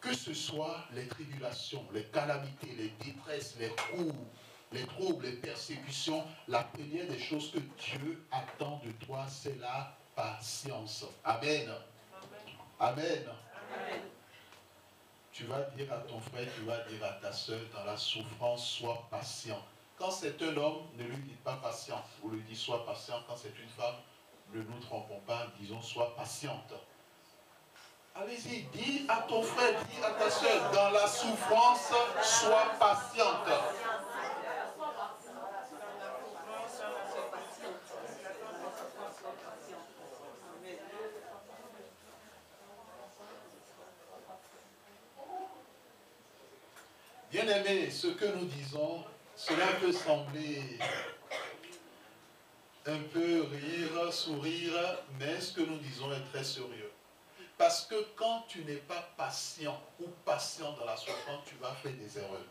Que ce soit les tribulations, les calamités, les détresses, les coups, les troubles, les persécutions, la première des choses que Dieu attend de toi, c'est la patience. Amen. Amen. Amen. Tu vas dire à ton frère, tu vas dire à ta soeur, dans la souffrance, sois patient. Quand c'est un homme, ne lui dites pas patient. Vous lui dites sois patient. Quand c'est une femme, ne nous trompons pas, disons sois patiente. Allez-y, dis à ton frère, dis à ta soeur, dans la souffrance, sois patiente. Bien-aimés, ce que nous disons, cela peut sembler un peu rire, sourire, mais ce que nous disons est très sérieux. Parce que quand tu n'es pas patient ou patient dans la souffrance, tu vas faire des erreurs.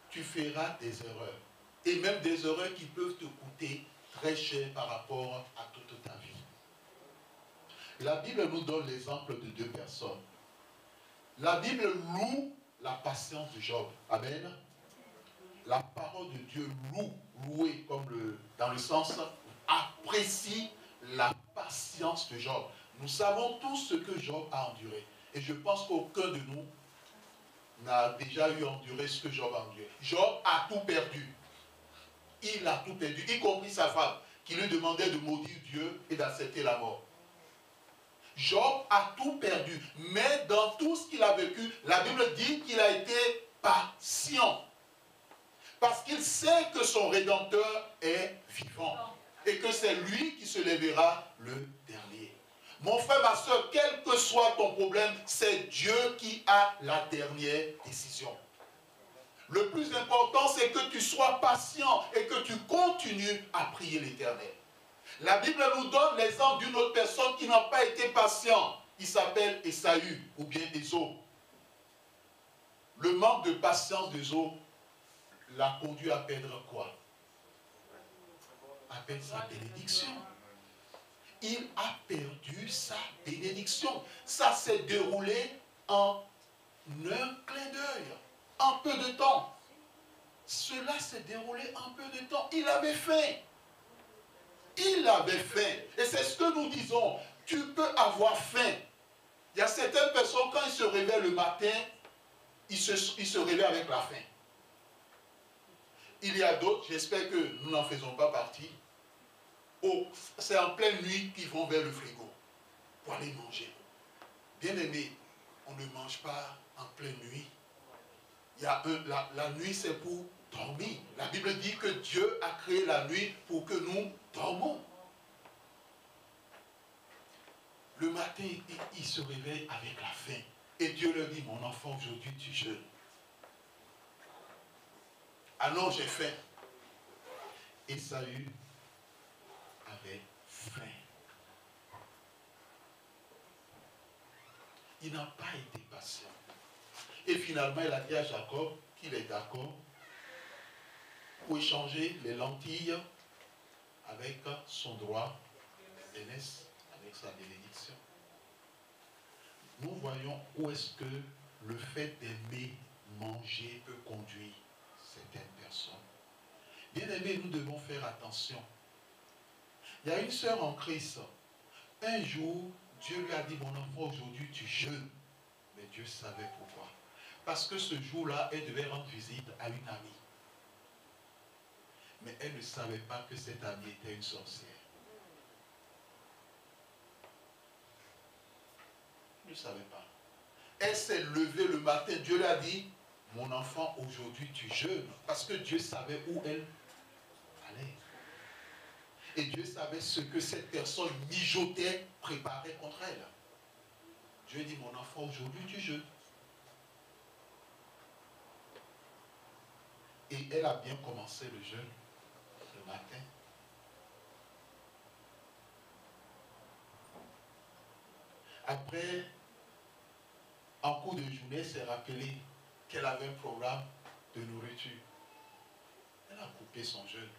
Tu feras des erreurs. Et même des erreurs qui peuvent te coûter très cher par rapport à toute ta vie. La Bible nous donne l'exemple de deux personnes. La Bible loue la patience de Job. Amen. La parole de Dieu louer comme dans le sens apprécie la patience de Job. Nous savons tous ce que Job a enduré. Et je pense qu'aucun de nous n'a déjà eu enduré ce que Job a enduré. Job a tout perdu. Il a tout perdu, y compris sa femme, qui lui demandait de maudire Dieu et d'accepter la mort. Job a tout perdu. Mais dans tout ce qu'il a vécu, la Bible dit qu'il a été patient. Parce qu'il sait que son Rédempteur est vivant. Et que c'est lui qui se lèvera le dernier. Mon frère, ma soeur, quel que soit ton problème, c'est Dieu qui a la dernière décision. Le plus important, c'est que tu sois patient et que tu continues à prier l'Éternel. La Bible nous donne l'exemple d'une autre personne qui n'a pas été patient. Il s'appelle Ésaü ou bien Ésaü. Le manque de patience d'Ésaü l'a conduit à perdre quoi? À perdre sa bénédiction. Il a perdu sa bénédiction. Ça s'est déroulé en un clin d'œil, en peu de temps. Cela s'est déroulé en peu de temps. Il avait faim. Il avait faim. Et c'est ce que nous disons. Tu peux avoir faim. Il y a certaines personnes, quand ils se réveillent le matin, ils se réveillent avec la faim. Il y a d'autres, j'espère que nous n'en faisons pas partie. Oh, c'est en pleine nuit qu'ils vont vers le frigo pour aller manger. Bien aimé, on ne mange pas en pleine nuit. Il y a la nuit, c'est pour dormir. La Bible dit que Dieu a créé la nuit pour que nous dormons. Le matin, il se réveille avec la faim. Et Dieu leur dit, mon enfant, aujourd'hui tu jeûnes. Ah non, j'ai faim. Ésaü avait faim. Il n'a pas été patient. Et finalement, il a dit à Jacob qu'il est d'accord pour échanger les lentilles avec son droit d'aînesse, avec sa bénédiction. Nous voyons où est-ce que le fait d'aimer manger peut conduire certaines personnes. Bien aimés, nous devons faire attention. Il y a une sœur en Christ. Un jour, Dieu lui a dit, mon enfant, aujourd'hui tu jeûnes. Mais Dieu savait pourquoi. Parce que ce jour-là, elle devait rendre visite à une amie. Mais elle ne savait pas que cette amie était une sorcière. Elle ne savait pas. Elle s'est levée le matin. Dieu lui a dit, mon enfant, aujourd'hui tu jeûnes. Parce que Dieu savait où elle allait. Et Dieu savait ce que cette personne mijotait, préparait contre elle. Dieu dit, mon enfant, aujourd'hui tu jeûnes. Et elle a bien commencé le jeûne le matin. Après, en cours de journée, elle s'est rappelé qu'elle avait un programme de nourriture. Elle a coupé son jeûne.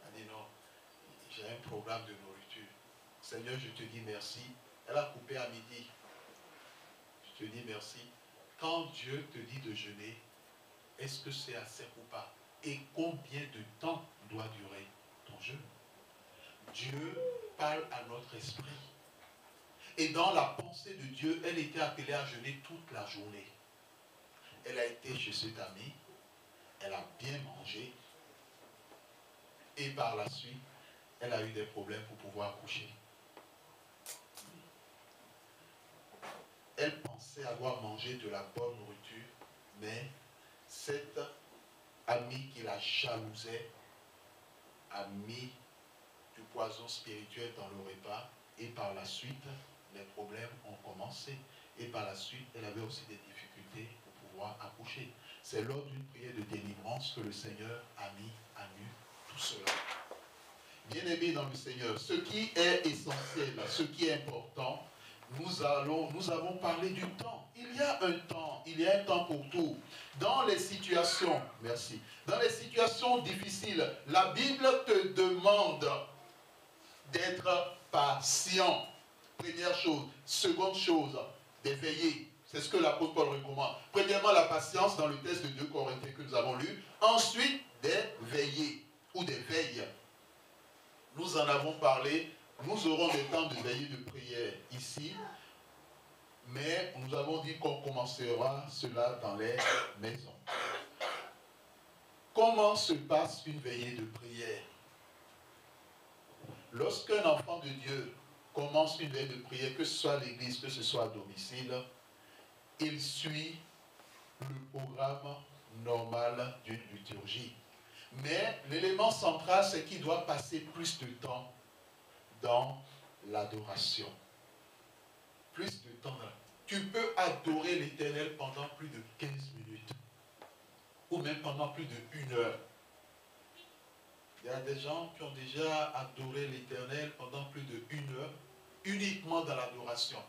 Elle a dit non, j'ai un programme de nourriture. Seigneur, je te dis merci. Elle a coupé à midi. je dis merci. Quand Dieu te dit de jeûner, est-ce que c'est assez ou pas? Et combien de temps doit durer ton jeûne? Dieu parle à notre esprit. Et dans la pensée de Dieu, elle était appelée à jeûner toute la journée. Elle a été chez cet ami, elle a bien mangé, et par la suite, elle a eu des problèmes pour pouvoir accoucher. Elle pensait avoir mangé de la bonne nourriture, mais cette amie qui la jalousait a mis du poison spirituel dans le repas, et par la suite, les problèmes ont commencé. Et par la suite, elle avait aussi des difficultés pour pouvoir accoucher. C'est lors d'une prière de délivrance que le Seigneur a mis à nu tout cela. Bien-aimés dans le Seigneur, ce qui est essentiel, ce qui est important, nous avons parlé du temps. Il y a un temps pour tout. Dans les situations, merci, dans les situations difficiles, la Bible te demande d'être patient. Première chose. Seconde chose, d'éveiller. C'est ce que l'apôtre Paul recommande. Premièrement, la patience dans le texte de 2 Corinthiens que nous avons lu. Ensuite, d'éveiller ou des veilles. Nous en avons parlé. Nous aurons des temps de veillée de prière ici. Mais nous avons dit qu'on commencera cela dans les maisons. Comment se passe une veillée de prière? Lorsqu'un enfant de Dieu commence une veille de prière, que ce soit à l'église, que ce soit à domicile, il suit le programme normal d'une liturgie. Mais l'élément central, c'est qu'il doit passer plus de temps dans l'adoration. Plus de temps. Tu peux adorer l'Éternel pendant plus de 15 minutes. Ou même pendant plus de 1 heure. Il y a des gens qui ont déjà adoré l'Éternel pendant plus de 1 heure, uniquement dans l'adoration.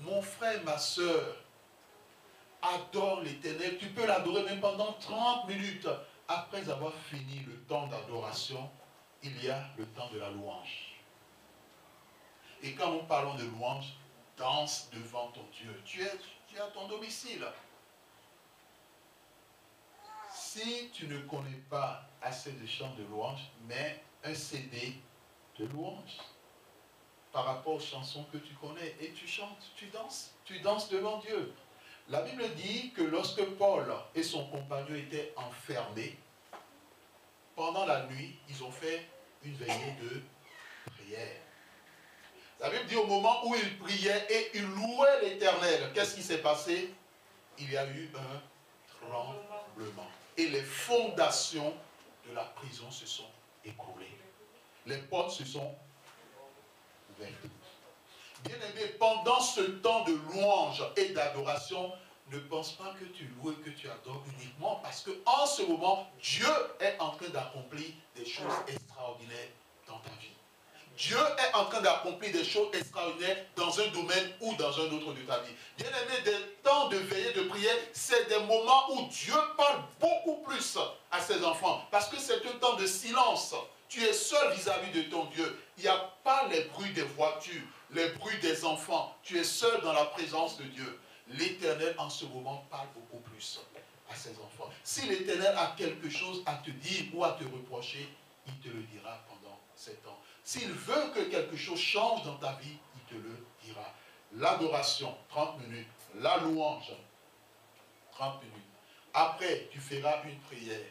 Mon frère, ma soeur, adore l'Éternel. Tu peux l'adorer même pendant 30 minutes. Après avoir fini le temps d'adoration, il y a le temps de la louange. Et quand nous parlons de louange, danse devant ton Dieu. Tu es à ton domicile. Si tu ne connais pas assez de chants de louange, mets un CD de louange par rapport aux chansons que tu connais et tu chantes, tu danses devant Dieu. La Bible dit que lorsque Paul et son compagnon étaient enfermés, pendant la nuit, ils ont fait une veillée de prière. La Bible dit au moment où ils priaient et ils louaient l'Éternel, qu'est-ce qui s'est passé? Il y a eu un tremblement. Et les fondations de la prison se sont écroulées. Les portes se sont ouvertes. Bien-aimé, pendant ce temps de louange et d'adoration, ne pense pas que tu loues et que tu adores uniquement parce qu'en ce moment, Dieu est en train d'accomplir des choses extraordinaires dans ta vie. Dieu est en train d'accomplir des choses extraordinaires dans un domaine ou dans un autre de ta vie. Bien-aimé, des temps de veillée, de prière, c'est des moments où Dieu parle beaucoup plus à ses enfants. Parce que c'est un temps de silence. Tu es seul vis-à-vis de ton Dieu. Il n'y a pas les bruits des voitures, les bruits des enfants. Tu es seul dans la présence de Dieu. L'Éternel, en ce moment, parle beaucoup plus à ses enfants. Si l'Éternel a quelque chose à te dire ou à te reprocher, il te le dira pendant ces temps. S'il veut que quelque chose change dans ta vie, il te le dira. L'adoration, 30 minutes. La louange, 30 minutes. Après, tu feras une prière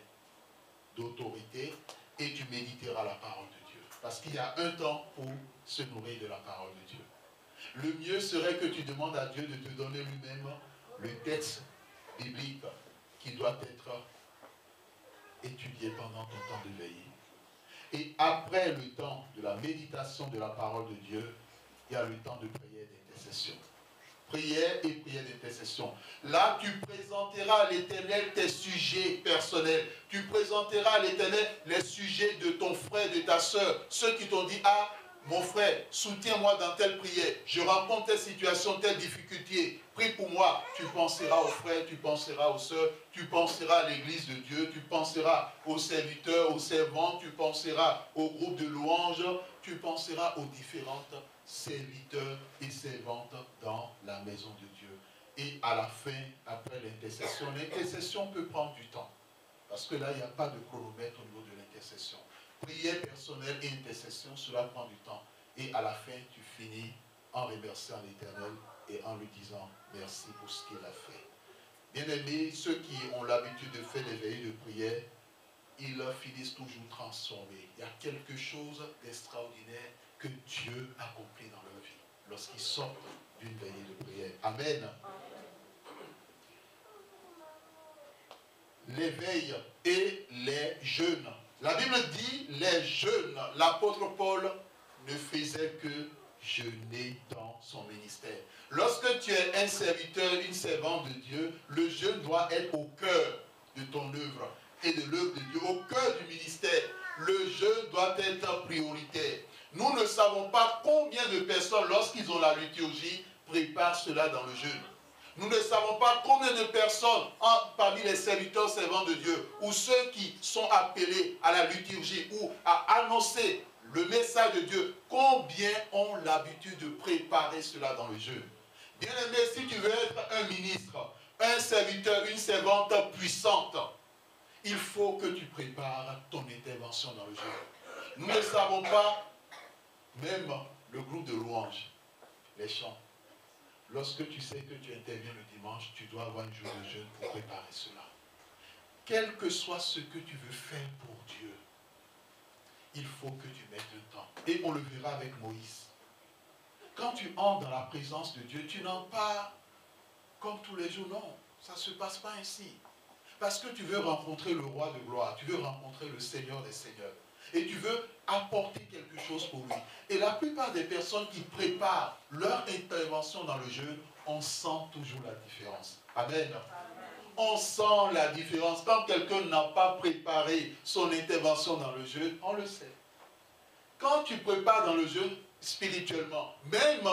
d'autorité et tu méditeras la parole de Dieu. Parce qu'il y a un temps pour se nourrir de la parole de Dieu. Le mieux serait que tu demandes à Dieu de te donner lui-même le texte biblique qui doit être étudié pendant ton temps de veillée. Et après le temps de la méditation de la parole de Dieu, il y a le temps de prière d'intercession. Prière et prière d'intercession. Là, tu présenteras à l'Éternel tes sujets personnels. Tu présenteras à l'Éternel les sujets de ton frère, de ta soeur. Ceux qui t'ont dit, ah, mon frère, soutiens-moi dans telle prière. Je rencontre telle situation, telle difficulté. Prie pour moi. Tu penseras aux frères, tu penseras aux sœurs, tu penseras à l'église de Dieu, tu penseras aux serviteurs, aux servantes, tu penseras au groupe de louanges, tu penseras aux différentes serviteurs et servantes dans la maison de Dieu. Et à la fin, après l'intercession peut prendre du temps. Parce que là, il n'y a pas de chronomètre au niveau de l'intercession. Prière personnelle et intercession, cela prend du temps. Et à la fin, tu finis en remerciant l'Éternel et en lui disant merci pour ce qu'il a fait. Bien-aimés, ceux qui ont l'habitude de faire des veillées de prière, ils finissent toujours transformés. Il y a quelque chose d'extraordinaire que Dieu accomplit dans leur vie lorsqu'ils sortent d'une veillée de prière. Amen. Les veilles et les jeûnes. La Bible dit les jeûnes. L'apôtre Paul ne faisait que jeûner dans son ministère. Lorsque tu es un serviteur, une servante de Dieu, le jeûne doit être au cœur de ton œuvre et de l'œuvre de Dieu, au cœur du ministère. Le jeûne doit être prioritaire. Nous ne savons pas combien de personnes, lorsqu'ils ont la liturgie, préparent cela dans le jeûne. Nous ne savons pas combien de personnes parmi les serviteurs servants de Dieu ou ceux qui sont appelés à la liturgie ou à annoncer le message de Dieu, combien ont l'habitude de préparer cela dans le jeûne. Bien aimé, si tu veux être un ministre, un serviteur, une servante puissante, il faut que tu prépares ton intervention dans le jeûne. Nous ne savons pas, même le groupe de louanges, les chants. Lorsque tu sais que tu interviens le dimanche, tu dois avoir un jour de jeûne pour préparer cela. Quel que soit ce que tu veux faire pour Dieu, il faut que tu mettes un temps. Et on le verra avec Moïse. Quand tu entres dans la présence de Dieu, tu n'entres pas comme tous les jours. Non, ça ne se passe pas ainsi. Parce que tu veux rencontrer le roi de gloire, tu veux rencontrer le Seigneur des Seigneurs. Et tu veux apporter quelque chose pour lui. Et la plupart des personnes qui préparent leur intervention dans le jeûne, on sent toujours la différence. Amen. On sent la différence. Quand quelqu'un n'a pas préparé son intervention dans le jeûne, on le sait. Quand tu prépares dans le jeûne, spirituellement, même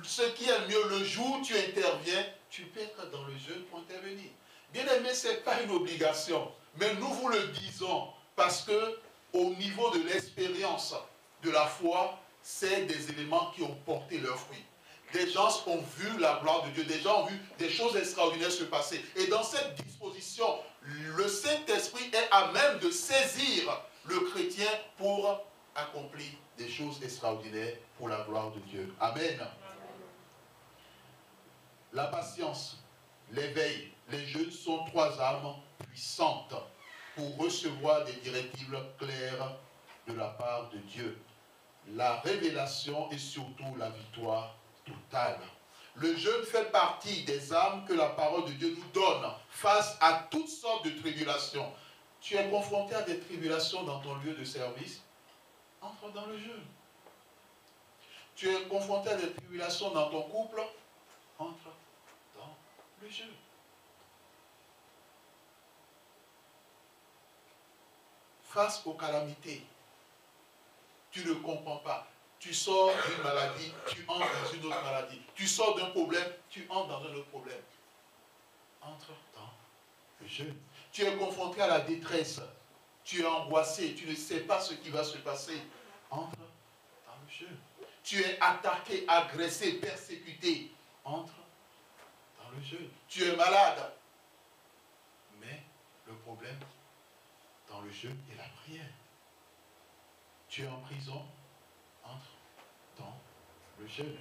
ce qui est mieux, le jour où tu interviens, tu peux être dans le jeûne pour intervenir. Bien aimé, ce n'est pas une obligation. Mais nous vous le disons parce que au niveau de l'expérience de la foi, c'est des éléments qui ont porté leurs fruits. Des gens ont vu la gloire de Dieu, des gens ont vu des choses extraordinaires se passer. Et dans cette disposition, le Saint-Esprit est à même de saisir le chrétien pour accomplir des choses extraordinaires pour la gloire de Dieu. Amen. La patience, l'éveil, les jeûnes sont trois armes puissantes pour recevoir des directives claires de la part de Dieu. La révélation et surtout la victoire totale. Le jeûne fait partie des armes que la parole de Dieu nous donne face à toutes sortes de tribulations. Tu es confronté à des tribulations dans ton lieu de service, entre dans le jeûne. Tu es confronté à des tribulations dans ton couple, entre dans le jeûne. Face aux calamités, tu ne comprends pas. Tu sors d'une maladie, tu entres dans une autre maladie. Tu sors d'un problème, tu entres dans un autre problème. Entre dans le jeûne. Tu es confronté à la détresse. Tu es angoissé, tu ne sais pas ce qui va se passer. Entre dans le jeûne. Tu es attaqué, agressé, persécuté. Entre dans le jeûne. Tu es malade. Mais le problème dans le jeûne et la prière. Tu es en prison, entre dans le jeûne.